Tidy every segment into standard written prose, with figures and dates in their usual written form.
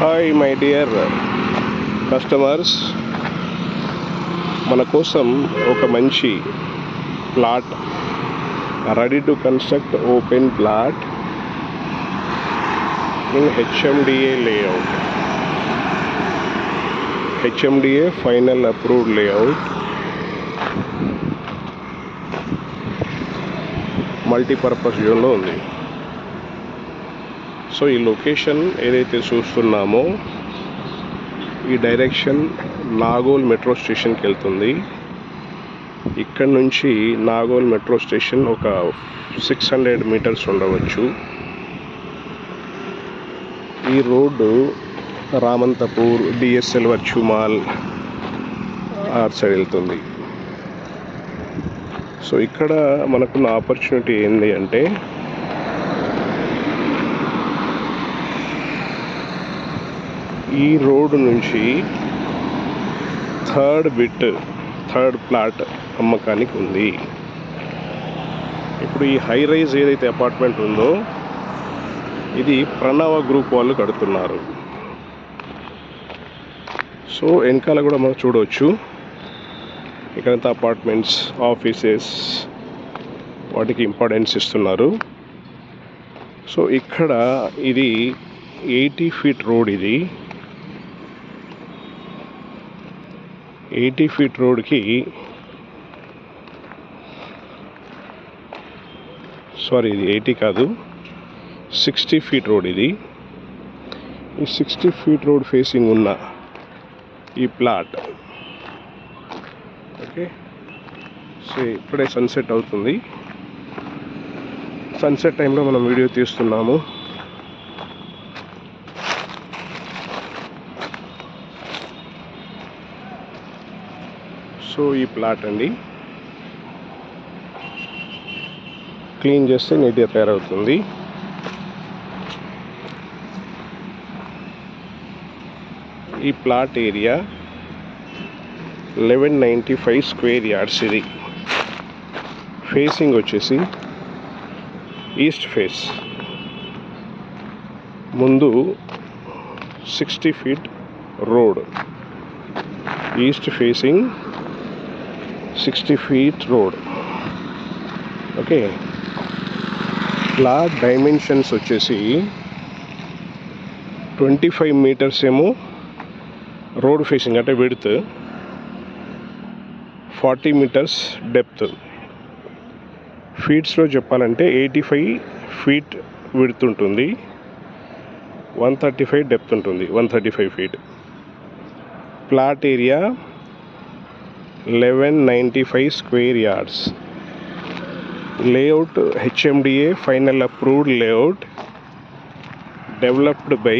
Hi my dear customers, మన కోసం ఒక మంచి plot, ready to construct open plot in HMDA layout. HMDA final approved layout, multipurpose జోన్లో ఉంది. సో ఈ లొకేషన్ ఏదైతే చూస్తున్నామో ఈ డైరెక్షన్ నాగోల్ మెట్రో స్టేషన్కి వెళ్తుంది. ఇక్కడ నుంచి నాగోల్ మెట్రో స్టేషన్ ఒక 600 మీటర్స్ ఉండవచ్చు. ఈ road Ramanthapur, DSL Virtue Mall or side వెళ్తుంది. సో ఇక్కడ మనకున్న ఆపర్చునిటీ ఏంటి అంటే, ఈ రోడ్డు నుంచి థర్డ్ ప్లాట్ అమ్మకానికి ఉంది. ఇప్పుడు ఈ హై రైజ్ ఏదైతే అపార్ట్మెంట్ ఉందో ఇది ప్రణవ గ్రూప్ వాళ్ళు కడుతున్నారు. సో వెనకాల కూడా మనం చూడవచ్చు, ఇక్కడంతా అపార్ట్మెంట్స్, ఆఫీసెస్ వాటికి ఇంపార్టెన్స్ ఇస్తున్నారు. సో ఇక్కడ ఇది 80 ఫీట్ రోడ్. ఇది 80 ఫీట్ రోడ్కి ఇది 80 కాదు, 60 ఫీట్ రోడ్. ఇది ఈ 60 ఫీట్ రోడ్ ఫేసింగ్ ఉన్న ఈ ప్లాట్. ఓకే, సో ఇప్పుడే సన్సెట్ అవుతుంది. సన్సెట్ టైంలో మనం వీడియో తీస్తున్నాము. సో ఈ ప్లాట్ అండి, క్లీన్ చేస్తే నీట్గా తయారవుతుంది. ఈ ప్లాట్ ఏరియా 1195 స్క్వేర్ యార్డ్స్. ఇది ఫేసింగ్ వచ్చేసి ఈస్ట్ ఫేస్. ముందు 60 feet road, east facing 60 feet road. Okay, plot dimensions వచ్చేసి 25 మీటర్స్ ఏమో రోడ్ ఫేసింగ్ అంటే విడ్త్, 40 మీటర్స్ డెప్త్. ఫీట్స్లో చెప్పాలంటే 85 ఫీట్ విడ్త్ ఉంటుంది, 135 డెప్త్ ఉంటుంది, 135 feet. Plot area 1195 square yards. Layout HMDA final approved layout, developed by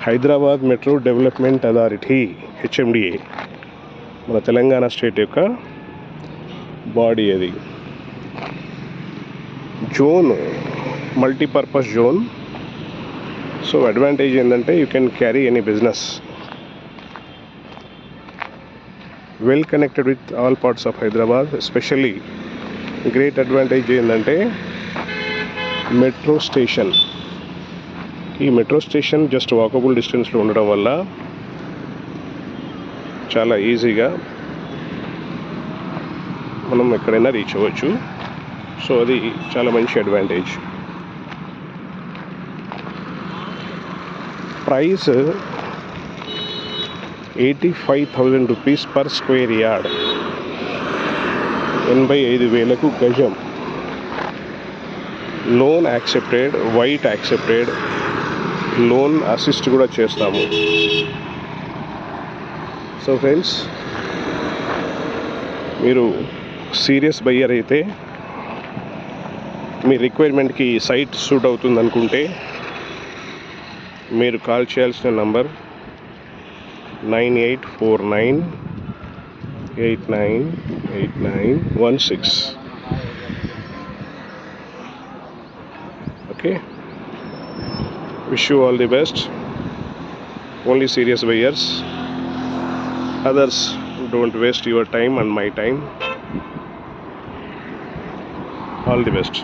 Hyderabad metro development authority. HMDA మన Telangana state యొక్క body. అది zone multipurpose zone. So advantage ఏంటంటే you can carry any business. Well connected with all parts of Hyderabad. Especially great advantage ఏంటంటే metro station. ఈ metro station just walkable డిస్టెన్స్లో ఉండడం వల్ల చాలా ఈజీగా మనం ఎక్కడైనా రీచ్ అవ్వచ్చు. సో అది చాలా మంచి advantage. Price 85,000 rupees per square yard, 85,000కు గజం. Loan accepted, white accepted, loan assist కూడా చేస్తాము. సో ఫ్రెండ్స్, మీరు సీరియస్ బయ్యర్ అయితే, మీ రిక్వైర్మెంట్కి సైట్ సూట్ అవుతుంది అనుకుంటే మీరు కాల్ చేయాల్సిన number 9849898916. Okay, wish you all the best. Only serious buyers, others don't waste your time and my time. All the best.